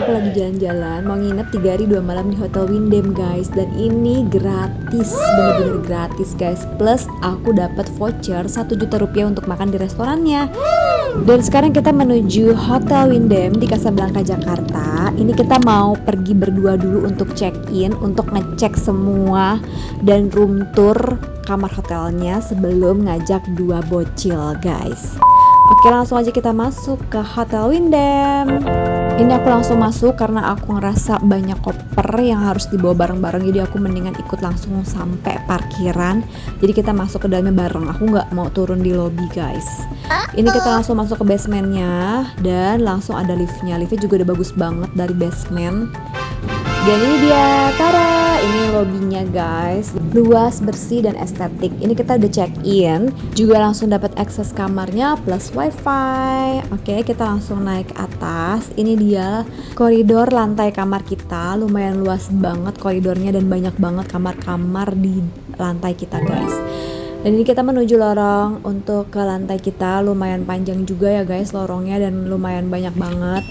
aku lagi jalan-jalan mau nginep 3 hari 2 malam di Hotel Windham guys. Dan ini gratis, bener-bener gratis guys. Plus aku dapat voucher 1 juta rupiah untuk makan di restorannya. Dan sekarang kita menuju Hotel Windham di Casablanca, Jakarta. Ini kita mau pergi berdua dulu untuk check-in, untuk ngecek semua dan room tour kamar hotelnya sebelum ngajak 2 bocil guys. Oke, langsung aja kita masuk ke Hotel Windham. Ini aku langsung masuk karena aku ngerasa banyak koper yang harus dibawa bareng-bareng. Jadi aku mendingan ikut langsung sampai parkiran. Jadi kita masuk ke dalamnya bareng. Aku nggak mau turun di lobby guys. Ini kita langsung masuk ke basementnya dan langsung ada liftnya. Liftnya juga udah bagus banget dari basement. Dan ini dia, tada, ini lobbynya guys, luas, bersih, dan estetik. Ini kita udah check in, juga langsung dapat akses kamarnya plus wifi. Oke, kita langsung naik ke atas. Ini dia koridor lantai kamar kita, lumayan luas banget koridornya dan banyak banget kamar-kamar di lantai kita guys. Dan ini kita menuju lorong untuk ke lantai kita, lumayan panjang juga ya guys lorongnya dan lumayan banyak banget.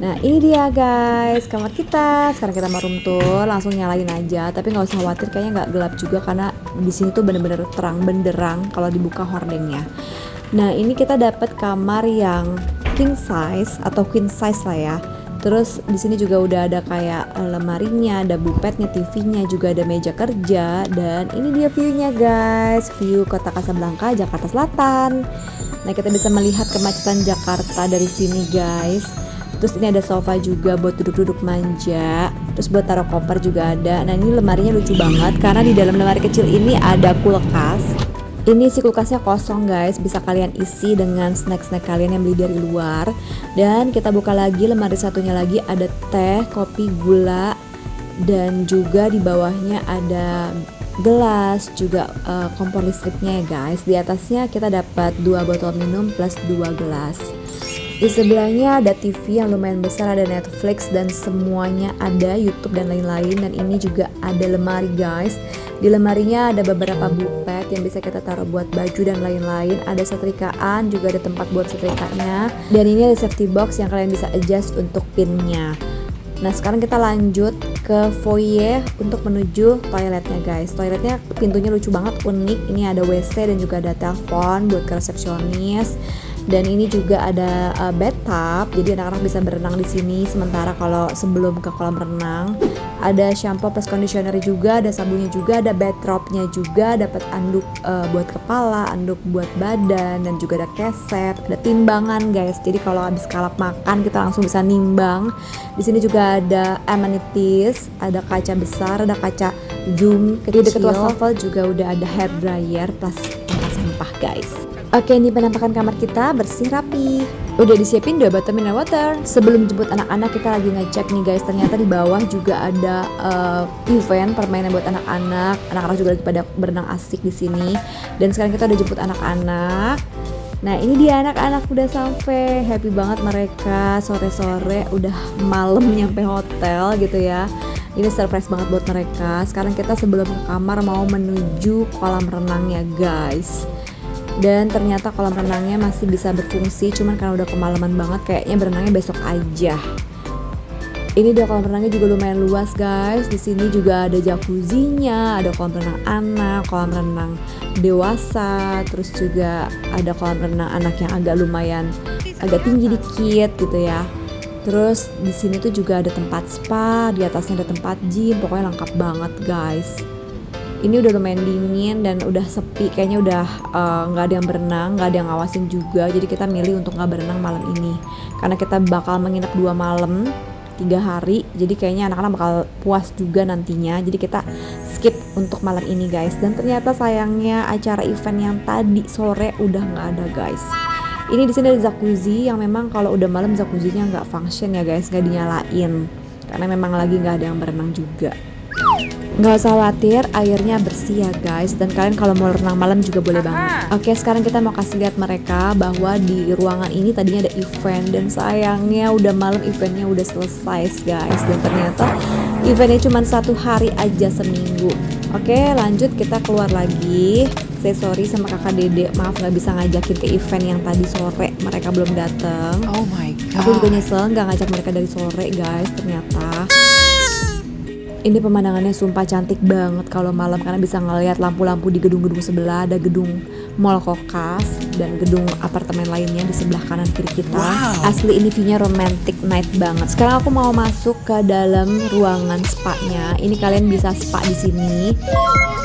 Nah ini dia guys kamar kita. Sekarang kita mau room tour, langsung nyalain aja. Tapi nggak usah khawatir, kayaknya nggak gelap juga karena di sini tuh bener-bener terang benderang kalau dibuka hordengnya. Nah ini kita dapat kamar yang king size atau queen size lah ya. Terus di sini juga udah ada kayak lemarinya, ada bupetnya, TV-nya, juga ada meja kerja. Dan ini dia view-nya guys, view kota Casablanca, Jakarta Selatan. Nah kita bisa melihat kemacetan Jakarta dari sini guys. Terus ini ada sofa juga buat duduk-duduk manja. Terus buat taruh koper juga ada. Nah ini lemarinya lucu banget karena di dalam lemari kecil ini ada kulkas. Ini si kulkasnya kosong guys, bisa kalian isi dengan snack-snack kalian yang beli dari luar. Dan kita buka lagi lemari satunya lagi, ada teh, kopi, gula. Dan juga di bawahnya ada gelas, juga kompor listriknya ya guys. Di atasnya kita dapat 2 botol minum plus 2 gelas. Di sebelahnya ada TV yang lumayan besar, ada Netflix dan semuanya ada YouTube dan lain-lain. Dan ini juga ada lemari guys. Di lemarinya ada beberapa bupet yang bisa kita taruh buat baju dan lain-lain. Ada setrikaan, juga ada tempat buat setrikanya. Dan ini ada safety box yang kalian bisa adjust untuk pinnya. Nah sekarang kita lanjut ke foyer untuk menuju toiletnya guys. Toiletnya pintunya lucu banget, unik. Ini ada WC dan juga ada telepon buat ke resepsionis. Dan ini juga ada bathtub, jadi anak-anak bisa berenang di sini. Sementara kalau sebelum ke kolam renang, ada shampoo plus conditioner juga, ada sabunnya juga, ada bathrobe-nya juga, dapat anduk buat kepala, anduk buat badan, dan juga ada keset, ada timbangan guys. Jadi kalau habis kalap makan kita langsung bisa nimbang. Di sini juga ada amenities, ada kaca besar, ada kaca zoom kecil. Di dekat wastafel juga udah ada hair dryer plus tempat sampah guys. Oke, ini penampakan kamar kita, bersih rapi. Udah disiapin 2 botol mineral water. Sebelum jemput anak-anak kita lagi ngecek nih guys. Ternyata di bawah juga ada event permainan buat anak-anak. Anak-anak juga lagi pada berenang asik di sini. Dan sekarang kita udah jemput anak-anak. Nah ini dia anak-anak udah sampai, happy banget mereka. Sore-sore udah malam nyampe hotel gitu ya. Ini surprise banget buat mereka. Sekarang kita sebelum ke kamar mau menuju kolam renangnya guys. Dan ternyata kolam renangnya masih bisa berfungsi, cuman karena udah kemalaman banget kayaknya berenangnya besok aja. Ini dia kolam renangnya juga lumayan luas guys. Di sini juga ada jacuzzinya, ada kolam renang anak, kolam renang dewasa, terus juga ada kolam renang anak yang agak tinggi dikit gitu ya. Terus di sini tuh juga ada tempat spa, di atasnya ada tempat gym, pokoknya lengkap banget guys. Ini udah lumayan dingin dan udah sepi, kayaknya udah nggak ada yang berenang, nggak ada yang ngawasin juga. Jadi kita milih untuk nggak berenang malam ini karena kita bakal menginap 2 malam 3 hari. Jadi kayaknya anak-anak bakal puas juga nantinya. Jadi kita skip untuk malam ini guys. Dan ternyata sayangnya acara event yang tadi sore udah nggak ada guys. Ini di sini ada jacuzzi yang memang kalau udah malam jacuzzinya nggak function ya guys, nggak dinyalain karena memang lagi nggak ada yang berenang juga. Nggak usah khawatir, airnya bersih ya guys. Dan kalian kalau mau renang malam juga boleh banget. Oke, sekarang kita mau kasih lihat mereka bahwa di ruangan ini tadinya ada event. Dan sayangnya udah malam eventnya udah selesai guys. Dan ternyata eventnya cuma 1 hari aja seminggu. Oke, lanjut kita keluar lagi. Say sorry sama kakak Dede, maaf nggak bisa ngajakin ke event yang tadi sore, mereka belum datang. Oh my god. Aku juga nyesel nggak ngajak mereka dari sore guys, ternyata. Ini pemandangannya sumpah cantik banget kalau malam karena bisa ngeliat lampu-lampu di gedung-gedung sebelah. Ada gedung Mall Kokas dan gedung apartemen lainnya di sebelah kanan kiri kita. Asli ini view-nya romantic night banget. Sekarang aku mau masuk ke dalam ruangan spa-nya. Ini kalian bisa spa di sini.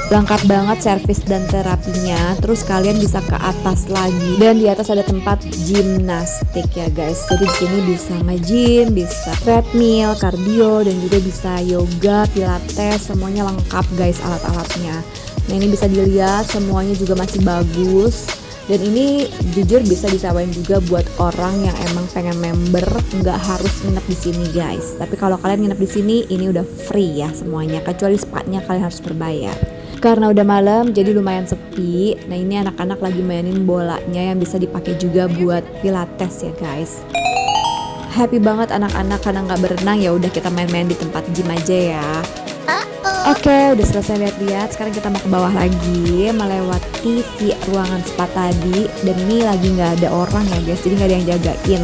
Lengkap banget servis dan terapinya. Terus kalian bisa ke atas lagi dan di atas ada tempat gimnastik ya guys. Jadi di sini bisa nge-gym, bisa treadmill, cardio dan juga bisa yoga, pilates, semuanya lengkap guys alat-alatnya. Nah ini bisa dilihat semuanya juga masih bagus. Dan ini jujur bisa disewain juga buat orang yang emang pengen member, nggak harus nginep di sini guys. Tapi kalau kalian nginep di sini ini udah free ya semuanya, kecuali spa-nya kalian harus berbayar. Karena udah malam jadi lumayan sepi. Nah ini anak-anak lagi mainin bolanya yang bisa dipakai juga buat pilates ya guys. Happy banget anak-anak karena nggak berenang, ya udah kita main-main di tempat gym aja ya. Oke, udah selesai lihat-lihat. Sekarang kita mau ke bawah lagi, melewati si ruangan spa tadi. Dan ini lagi nggak ada orang ya guys, jadi nggak ada yang jagain.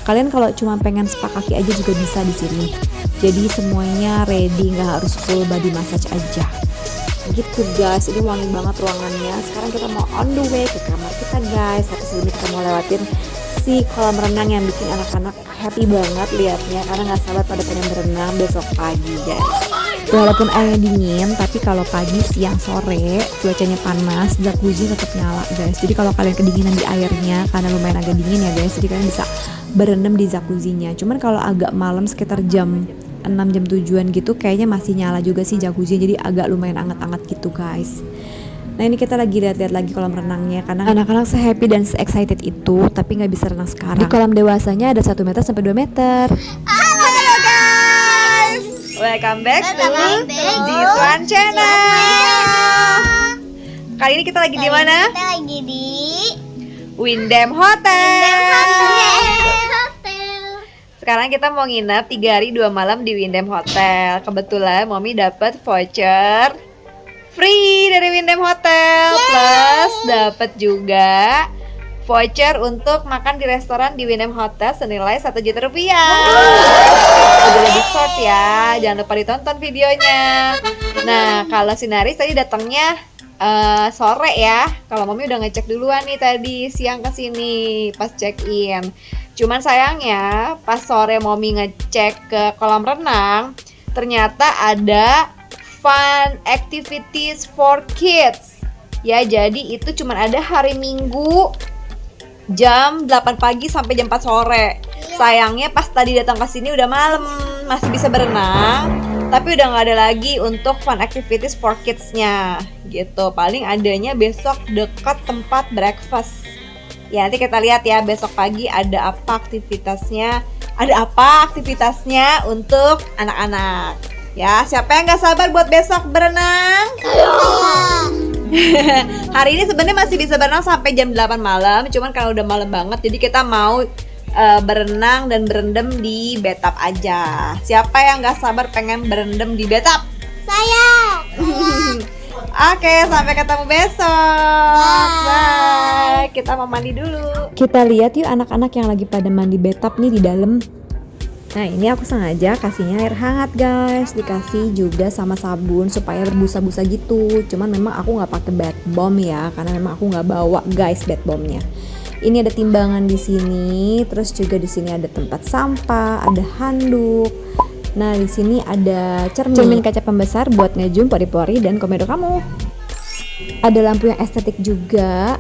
Kalian kalau cuma pengen spa kaki aja juga bisa di sini. Jadi semuanya ready, nggak harus full body massage aja. Gitu guys, ini wangi banget ruangannya. Sekarang kita mau on the way ke kamar kita guys. Tapi sebelumnya kita mau lewatin si kolam renang yang bikin anak-anak happy banget liatnya, karena nggak sabar pada pengen berenang besok pagi guys. Walaupun airnya dingin, tapi kalau pagi, siang, sore cuacanya panas, jacuzzi tetap nyala guys. Jadi kalau kalian kedinginan di airnya karena lumayan agak dingin ya guys, jadi kalian bisa berendam di jacuzzinya. Cuman kalau agak malam sekitar jam 6 jam 7-an gitu kayaknya masih nyala juga sih jacuzzi, jadi agak lumayan anget-anget gitu guys. Nah ini kita lagi lihat-lihat lagi kolam renangnya karena anak-anak se-happy dan se-excited itu, tapi nggak bisa renang sekarang. Di kolam dewasanya ada 1 meter sampai 2 meter. Halo guys, Welcome back to Jiswan Channel. Kali ini kita lagi di mana? Kita lagi di Windham Hotel. hotel. Sekarang kita mau nginep 3 hari 2 malam di Windham Hotel. Kebetulan Mommy dapat voucher free dari Windham Hotel. Plus dapat juga voucher untuk makan di restoran di Windham Hotel senilai 1 juta rupiah. Udah lebih short ya, jangan lupa ditonton videonya. Nah kalau Sinaris tadi datangnya sore ya. Kalau Mommy udah ngecek duluan nih tadi siang kesini pas check in. Cuman sayangnya pas sore Mommy ngecek ke kolam renang, ternyata ada fun activities for kids. Ya jadi itu cuman ada hari Minggu jam 8 pagi sampai jam 4 sore. Sayangnya pas tadi datang ke sini udah malam, masih bisa berenang, tapi udah nggak ada lagi untuk fun activities for kids-nya gitu. Paling adanya besok dekat tempat breakfast. Ya nanti kita lihat ya besok pagi ada apa aktivitasnya. Ada apa aktivitasnya untuk anak-anak. Ya siapa yang nggak sabar buat besok berenang? Hari ini sebenarnya masih bisa berenang sampai jam 8 malam. Cuman kalau udah malam banget, jadi kita mau berenang dan berendam di bathtub aja. Siapa yang nggak sabar pengen berendam di bathtub? Saya. Oke, sampai ketemu besok. Bye. Kita mau mandi dulu. Kita lihat yuk anak-anak yang lagi pada mandi bathtub nih di dalam. Nah ini aku sengaja kasihnya air hangat guys, dikasih juga sama sabun supaya berbusa-busa gitu. Cuman memang aku nggak pakai bath bomb ya, karena memang aku nggak bawa guys bath bombnya. Ini ada timbangan di sini, terus juga di sini ada tempat sampah, ada handuk. Nah di sini ada cermin kaca pembesar buat ngejum pori-pori dan komedo kamu. Ada lampu yang estetik juga.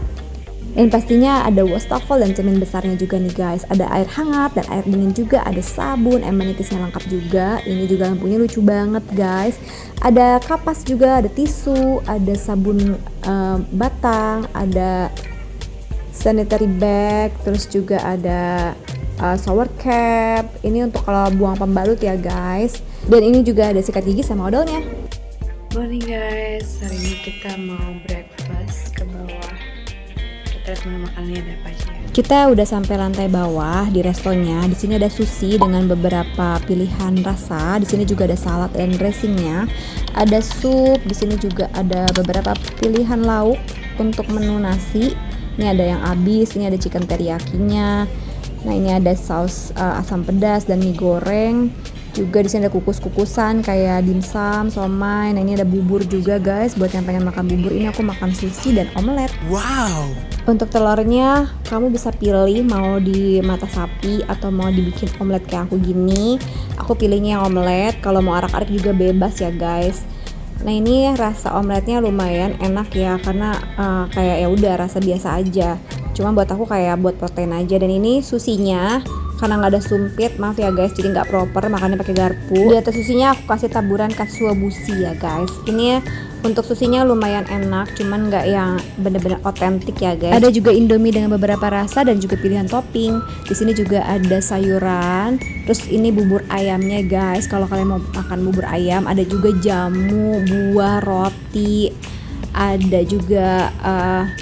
Dan pastinya ada wastafel dan cermin besarnya juga nih guys. Ada air hangat dan air dingin juga. Ada sabun, amenities-nya lengkap juga. Ini juga lampunya lucu banget guys. Ada kapas juga, ada tisu, ada sabun batang, ada sanitary bag, terus juga ada shower cap. Ini untuk kalau buang pembalut ya guys. Dan ini juga ada sikat gigi sama odolnya. Morning guys, hari ini kita mau breakfast ke bawah. Lihat menu makanannya ada apa aja. Kita udah sampai lantai bawah di restonya. Di sini ada sushi dengan beberapa pilihan rasa. Di sini juga ada salad dan dressingnya. Ada sup. Di sini juga ada beberapa pilihan lauk untuk menu nasi. Ini ada yang habis. Ini ada chicken teriyakinya. Nah ini ada saus asam pedas dan mie goreng. Juga di sini ada kukus-kukusan kayak dimsum, somai. Nah ini ada bubur juga guys. Buat yang pengen makan bubur, ini aku makan sushi dan omelet. Wow. Untuk telurnya, kamu bisa pilih mau di mata sapi atau mau dibikin omelet kayak aku gini. Aku pilihnya yang omelet. Kalau mau arak-arik juga bebas ya guys. Nah ini rasa omeletnya lumayan enak ya, karena kayak ya udah rasa biasa aja. Cuma buat aku kayak buat protein aja. Dan ini susinya karena nggak ada sumpit, maaf ya guys, jadi nggak proper makannya pakai garpu. Di atas susinya aku kasih taburan katsuobushi ya guys. Ini untuk susinya lumayan enak, cuman nggak yang bener-bener otentik ya guys. Ada juga indomie dengan beberapa rasa dan juga pilihan topping. Di sini juga ada sayuran. Terus ini bubur ayamnya guys. Kalau kalian mau makan bubur ayam, ada juga jamu, buah, roti. Ada juga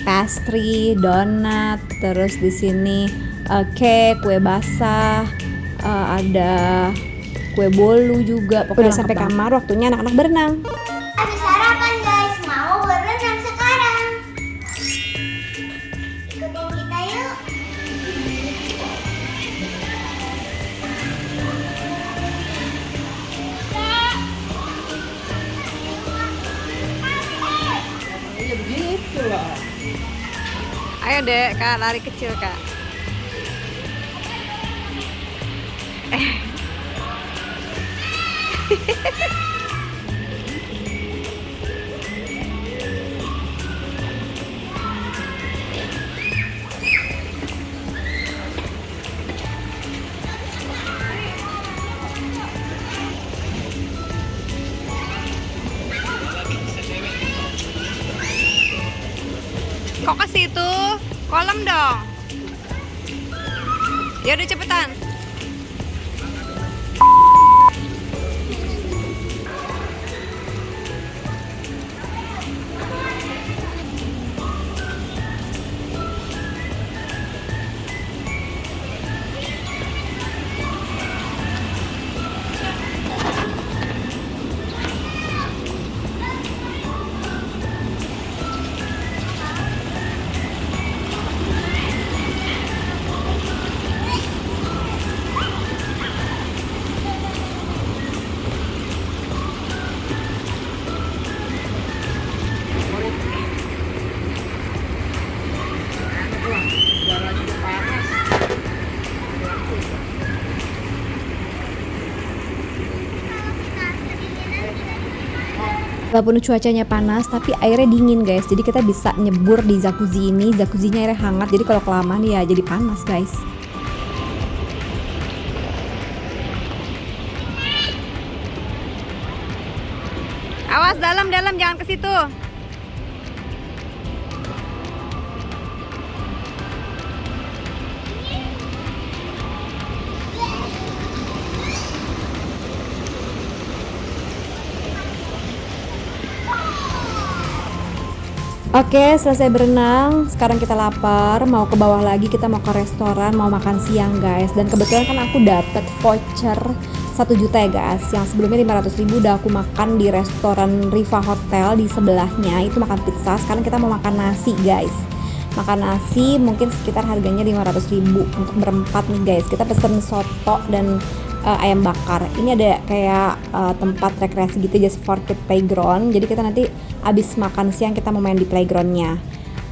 pastry, donat. Terus di sini cake, kue basah, ada kue bolu juga. Pokoknya udah sampai kamar, waktunya anak-anak berenang. Habis sarapan guys, mau berenang sekarang. Ikutin kita yuk. Ayo dek, kak lari kecil kak. Kok ke situ? Kolam dong. Ya udah cepetan. Walaupun cuacanya panas, tapi airnya dingin guys. Jadi kita bisa nyebur di jacuzzi ini. Jacuzzinya airnya hangat, jadi kalau kelamaan ya jadi panas guys. Awas dalam-dalam, jangan ke situ. Oke, selesai berenang. Sekarang kita lapar, mau ke bawah lagi, kita mau ke restoran, mau makan siang guys. Dan kebetulan kan aku dapet voucher 1 juta ya guys. Yang sebelumnya 500.000 udah aku makan di restoran Riva Hotel di sebelahnya. Itu makan pizza. Sekarang kita mau makan nasi guys. Makan nasi mungkin sekitar harganya 500.000 untuk berempat nih guys. Kita pesen soto dan ayam bakar. Ini ada kayak tempat rekreasi gitu, just for kid playground. Jadi kita nanti abis makan siang kita mau main di playgroundnya.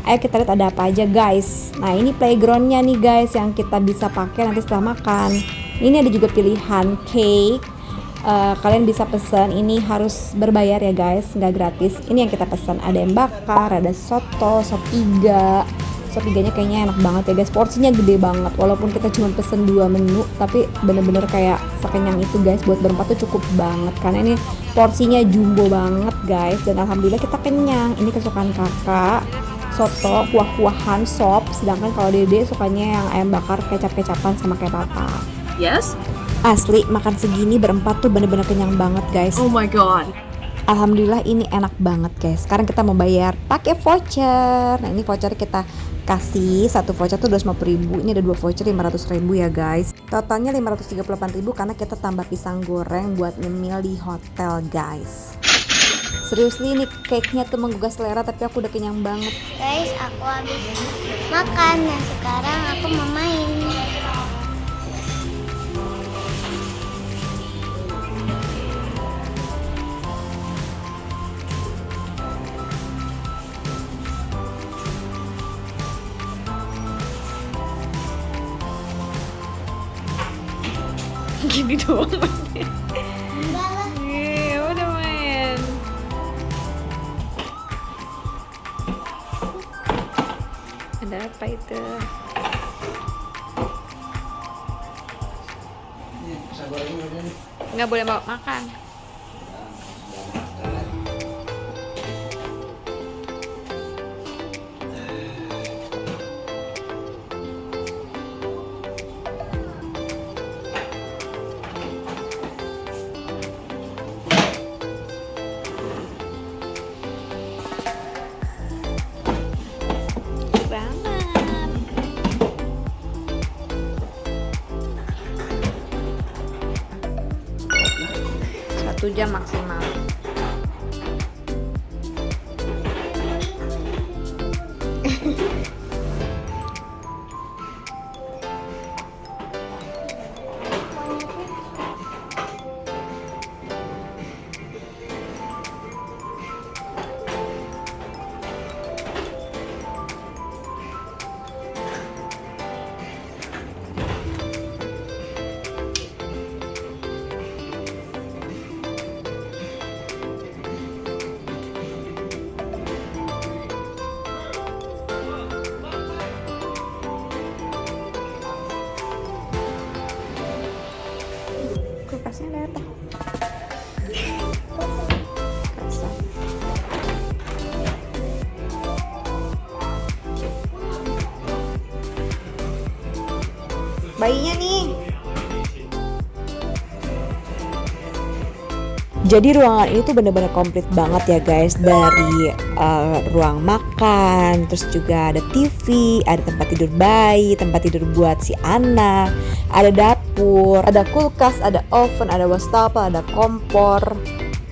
Ayo kita lihat ada apa aja guys. Nah ini playgroundnya nih guys yang kita bisa pakai nanti setelah makan. Ini ada juga pilihan cake. Kalian bisa pesan, ini harus berbayar ya guys, nggak gratis. Ini yang kita pesan, ada ayam bakar, ada soto, sop iga. Sop iganya kayaknya enak banget ya guys, porsinya gede banget. Walaupun kita cuma pesen 2 menu, tapi bener-bener kayak sekenyang itu guys. Buat berempat tuh cukup banget, karena ini porsinya jumbo banget guys. Dan alhamdulillah kita kenyang. Ini kesukaan kakak, soto, kuah-kuahan, sop. Sedangkan kalau dede sukanya yang ayam bakar kecap-kecapan sama kayak papa. Yes. Asli makan segini berempat tuh bener-bener kenyang banget guys. Oh my god. Alhamdulillah ini enak banget guys. Sekarang kita mau bayar pakai voucher. Nah ini voucher kita kasih, satu voucher tuh 250.000. Ini ada 2 voucher 500.000 ya guys. Totalnya 538.000 karena kita tambah pisang goreng buat nyemil di hotel guys. Seriously ini cake-nya tuh menggugah selera, tapi aku udah kenyang banget. Guys, aku habis makan dan sekarang aku mau main. Gini doang. Enggak lah. Iya, udah main. Ada apa itu? Nggak boleh bawa makan. Banget. 1 jam maksimal. Kulkasnya ada apa? Kosong. Bayinya nih. Jadi ruangan ini tuh bener-bener komplit banget ya guys. Dari ruang makan, terus juga ada TV, ada tempat tidur bayi, tempat tidur buat si anak, ada dapur, ada kulkas, ada oven, ada wastafel, ada kompor,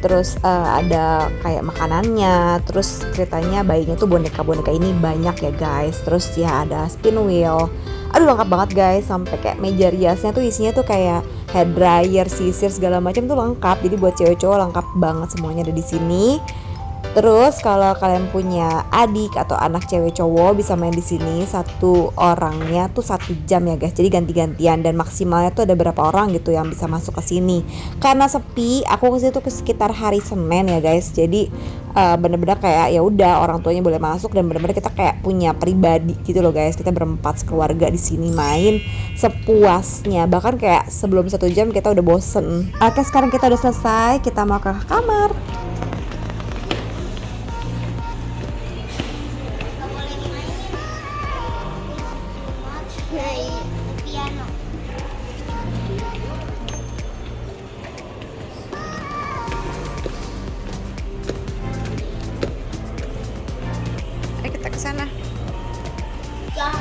terus ada kayak makanannya. Terus ceritanya bayinya tuh boneka-boneka ini banyak ya guys. Terus ya ada spin wheel. Aduh lengkap banget guys, sampai kayak meja riasnya tuh isinya tuh kayak hair dryer, sisir segala macam tuh lengkap. Jadi buat cewek cowok lengkap banget, semuanya ada di sini. Terus kalau kalian punya adik atau anak cewek cowok bisa main di sini. Satu orangnya tuh 1 jam ya guys. Jadi ganti-gantian dan maksimalnya tuh ada berapa orang gitu yang bisa masuk ke sini. Karena sepi, aku ke situ tuh sekitar hari Senin ya guys. Jadi bener-bener kayak ya udah orang tuanya boleh masuk dan bener-bener kita kayak punya pribadi gitu loh guys. Kita berempat sekeluarga di sini main sepuasnya. Bahkan kayak sebelum 1 jam kita udah bosen. Oke, sekarang kita udah selesai. Kita mau ke kamar. Nggak boleh dimainin. Main piano. Ayo kita ke sana. Ya.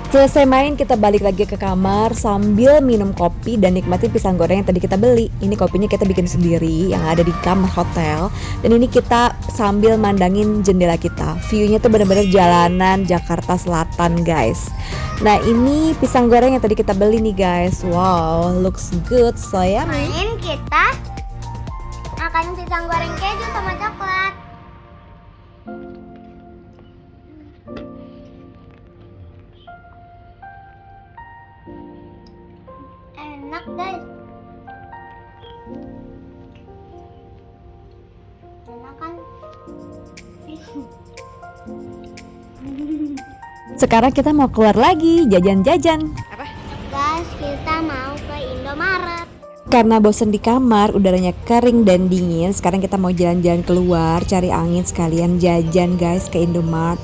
Selesai main kita balik lagi ke kamar sambil minum kopi dan nikmatin pisang goreng yang tadi kita beli. Ini kopinya kita bikin sendiri yang ada di kamar hotel. Dan ini kita sambil mandangin jendela kita. View-nya tuh bener-bener jalanan Jakarta Selatan guys. Nah ini pisang goreng yang tadi kita beli nih guys. Wow, looks good, so yummy. Main kita makan pisang goreng keju sama coklat. Enak guys. Enak kan? Sekarang kita mau keluar lagi jajan-jajan. Apa? Guys, kita mau ke Indomaret. Karena bosen di kamar, udaranya kering dan dingin. Sekarang kita mau jalan-jalan keluar, cari angin sekalian jajan guys ke Indomaret.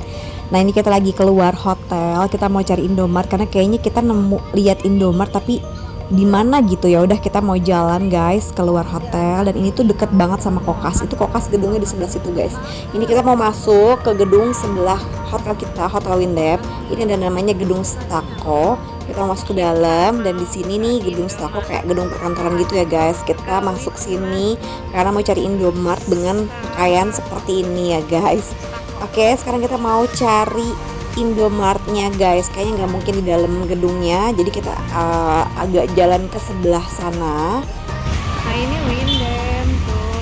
Nah ini kita lagi keluar hotel, kita mau cari Indomaret karena kayaknya kita nemu lihat Indomaret tapi di mana gitu. Ya udah kita mau jalan guys keluar hotel dan ini tuh deket banget sama Kokas. Itu Kokas gedungnya di sebelah situ guys. Ini kita mau masuk ke gedung sebelah hotel kita, Hotel Windem. Ini ada namanya Gedung Stako. Kita mau masuk ke dalam dan di sini nih Gedung Stako kayak gedung perkantoran gitu ya guys. Kita masuk sini karena mau cari Indomaret dengan pakaian seperti ini ya guys. Oke, sekarang kita mau cari Indomaretnya guys. Kayaknya nggak mungkin di dalam gedungnya, jadi kita agak jalan ke sebelah sana. Nah ini Windem tuh.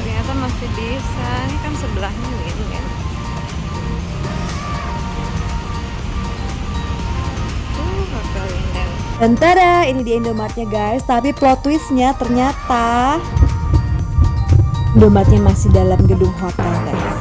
Ternyata masih bisa. Ini kan sebelahnya Windem. Tuh Hotel Windem. Dan tada, ini di Indomaretnya guys. Tapi plot twistnya ternyata Indomaretnya masih dalam gedung hotel guys.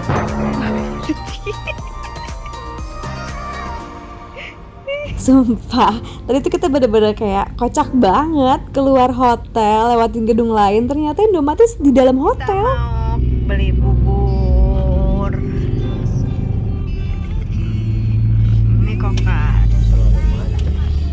Sumpah, tadi tuh kita bener-bener kayak kocak banget keluar hotel, lewatin gedung lain. Ternyata Indomaret di dalam Kita hotel. mau beli bubur. Ini kokas.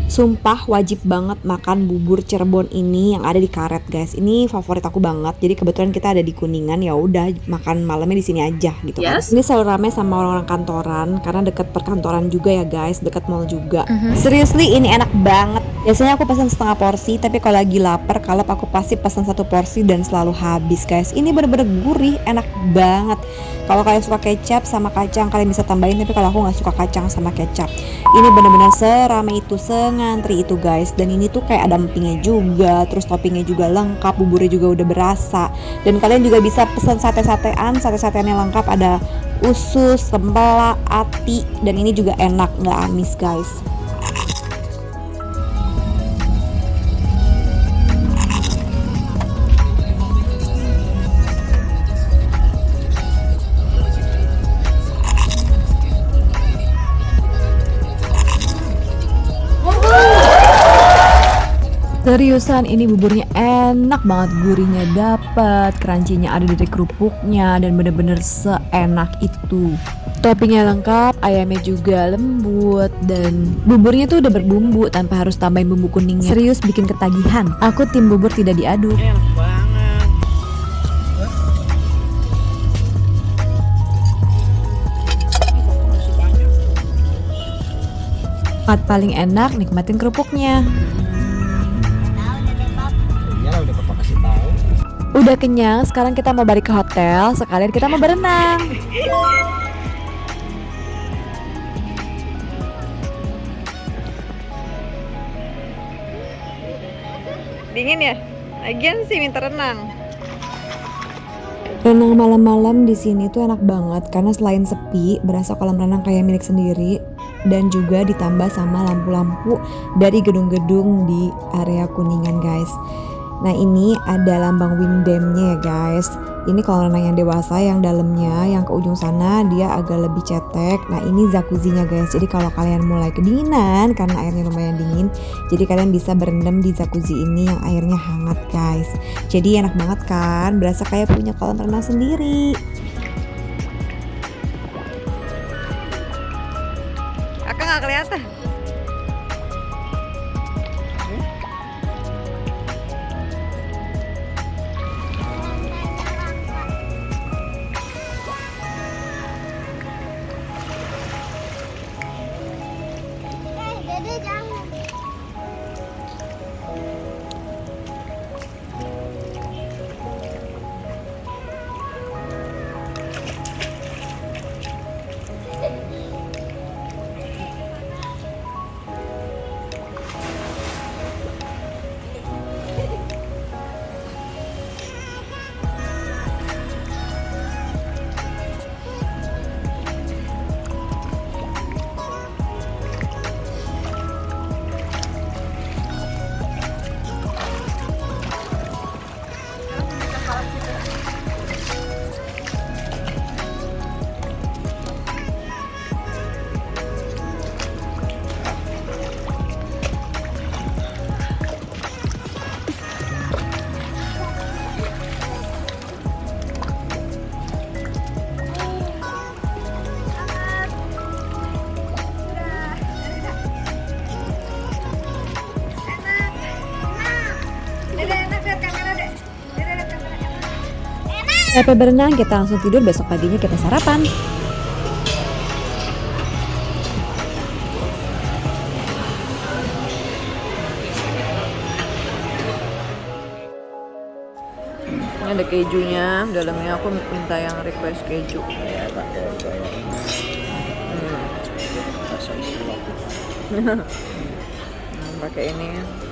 Sumpah wajib banget makan bubur Cirebon ini yang ada di Karet guys. Ini favorit aku banget. Jadi kebetulan kita ada di Kuningan, ya udah makan malamnya di sini aja gitu kan. Ini selalu rame sama orang-orang kantoran karena deket perkantoran juga ya guys, deket mall juga. Seriously ini enak banget. Biasanya aku pesan setengah porsi, tapi kalau lagi lapar kalap aku pasti pesan 1 porsi dan selalu habis guys. Ini bener-bener gurih, enak banget. Kalau kalian suka kecap sama kacang kalian bisa tambahin, tapi kalau aku nggak suka kacang sama kecap. Ini bener-bener seramai itu, ngantri itu guys. Dan ini tuh kayak ada empingnya juga, terus toppingnya juga lengkap, buburnya juga udah berasa. Dan kalian juga bisa pesan sate-satean, sate-sateannya lengkap, ada usus, tempela, ati, dan ini juga enak, nggak amis guys. Seriusan ini buburnya enak banget, gurihnya dapet, crunchy-nya ada dari kerupuknya dan bener-bener seenak itu. Toppingnya lengkap, ayamnya juga lembut dan buburnya tuh udah berbumbu tanpa harus tambahin bumbu kuningnya. Serius bikin ketagihan. Aku tim bubur tidak diaduk. Enak banget. Part paling enak nikmatin kerupuknya. Udah kenyang, sekarang kita mau balik ke hotel, sekalian kita mau berenang. Dingin ya? Lagian sih minta renang. Renang malam-malam di sini tuh enak banget karena selain sepi, berasa kolam renang kayak milik sendiri dan juga ditambah sama lampu-lampu dari gedung-gedung di area Kuningan guys. Nah ini ada lambang Windem-nya ya guys. Ini kolam renang yang dewasa, yang dalamnya, yang ke ujung sana dia agak lebih cetek. Nah ini jacuzzi-nya guys. Jadi kalau kalian mulai kedinginan karena airnya lumayan dingin, jadi kalian bisa berendam di jacuzzi ini yang airnya hangat guys. Jadi enak banget kan, berasa kayak punya kolam renang sendiri. Kakak nggak kelihatan. Dede jangan. Capek berenang, kita langsung tidur, besok paginya kita sarapan. Ini ada kejunya, dalamnya aku minta yang request keju. Pakai ini.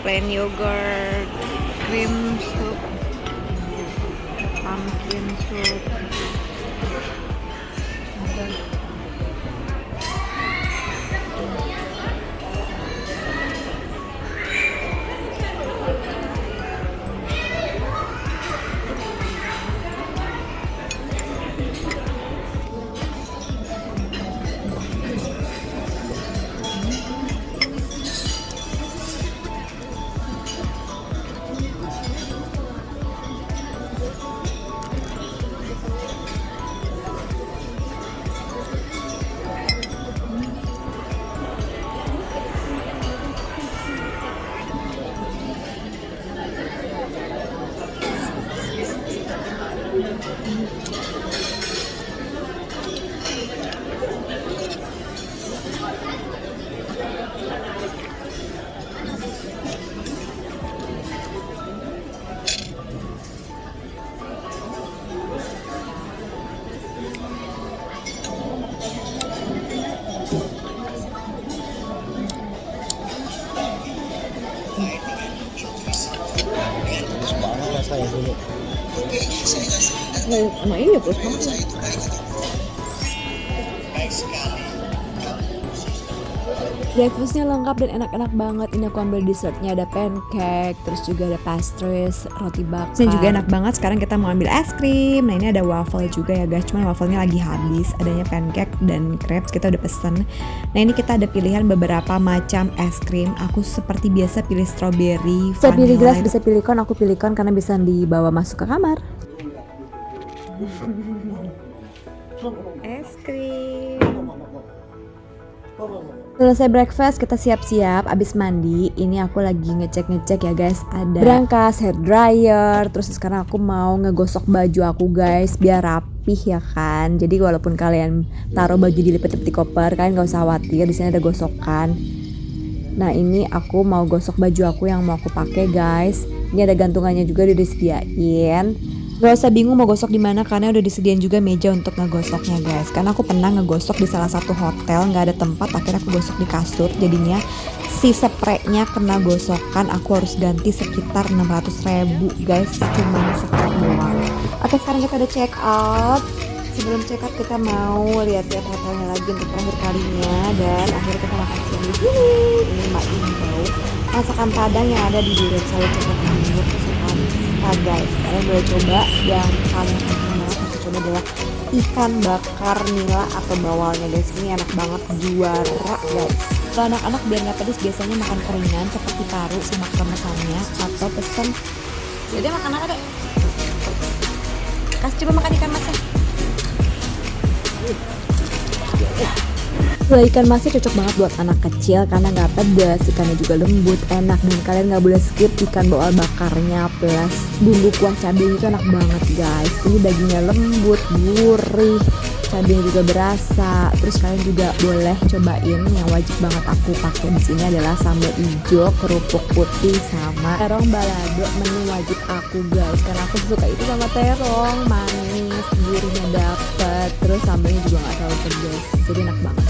plain yogurt, cream soup, pumpkin soup. Sama ini bos banget. Breakfastnya lengkap dan enak-enak banget. Ini aku ambil dessertnya, ada pancake, terus juga ada pastries, roti bakar. Dan juga enak banget. Sekarang kita mau ambil es krim. Nah ini ada waffle juga ya guys, cuman wafflenya lagi habis. Adanya pancake dan crepes kita udah pesen. Nah ini kita ada pilihan beberapa macam es krim. Aku seperti biasa pilih strawberry, Bisa pilih vanilla. gelas, bisa pilih kon, aku pilih kon karena bisa dibawa masuk ke kamar. Es krim. Selesai breakfast, kita siap-siap. Abis mandi, ini aku lagi ngecek ya guys. Ada brankas, hair dryer. Terus sekarang aku mau ngegosok baju aku guys, biar rapih ya kan. Jadi walaupun kalian taruh baju dilipat di koper, kalian gak usah khawatir. Di sini ada gosokan. Nah ini aku mau gosok baju aku yang mau aku pakai guys. Ini ada gantungannya juga, udah disediain. Gak usah bingung mau gosok di mana karena udah disediain juga meja untuk ngegosoknya guys. Karena aku pernah ngegosok di salah satu hotel, nggak ada tempat, akhirnya aku gosok di kasur. Jadinya si spraynya kena gosokan, aku harus ganti sekitar 600.000 guys, cuma spray doang. Oke sekarang kita udah check out. Sebelum check out kita mau lihat-lihat hotelnya lagi untuk terakhir kalinya, dan akhirnya kita makan siang di sini. Ini Mbak Indo, masakan Padang yang ada di Duren Sawit Jakarta Timur kesukaan guys. Kalian boleh coba. Yang paling enak banget aku coba adalah ikan bakar nila atau bawalnya guys. Ini enak banget, juara guys. Kalau anak-anak biar nggak pedes biasanya makan keringan seperti paru sama kremesannya, atau pesen. Jadi makan apa deh? Kasih coba makan ikan mas ya. Gula ikan masnya cocok banget buat anak kecil karena nggak pedas, ikannya juga lembut, enak, dan kalian nggak boleh skip ikan bawal bakarnya plus bumbu kuah cabenya itu enak banget guys. Ini dagingnya lembut, gurih, cabenya juga berasa. Terus kalian juga boleh cobain yang wajib banget aku pakai di sini adalah sambal hijau, kerupuk putih, sama terong balado. Menu wajib aku guys karena aku suka itu sama terong, manis, gurihnya dapet, terus sambalnya juga nggak terlalu pedas, jadi enak banget.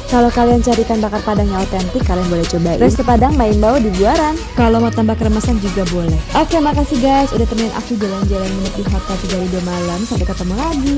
Kalau kalian cari ikan bakar Padang yang otentik, kalian boleh cobain Resto Padang Main Bau di Buaran. Kalau mau tambah kremesan juga boleh. Oke, makasih guys udah temenin aku jalan-jalan menginap di hotel 3 hari 2 malam. Sampai ketemu lagi.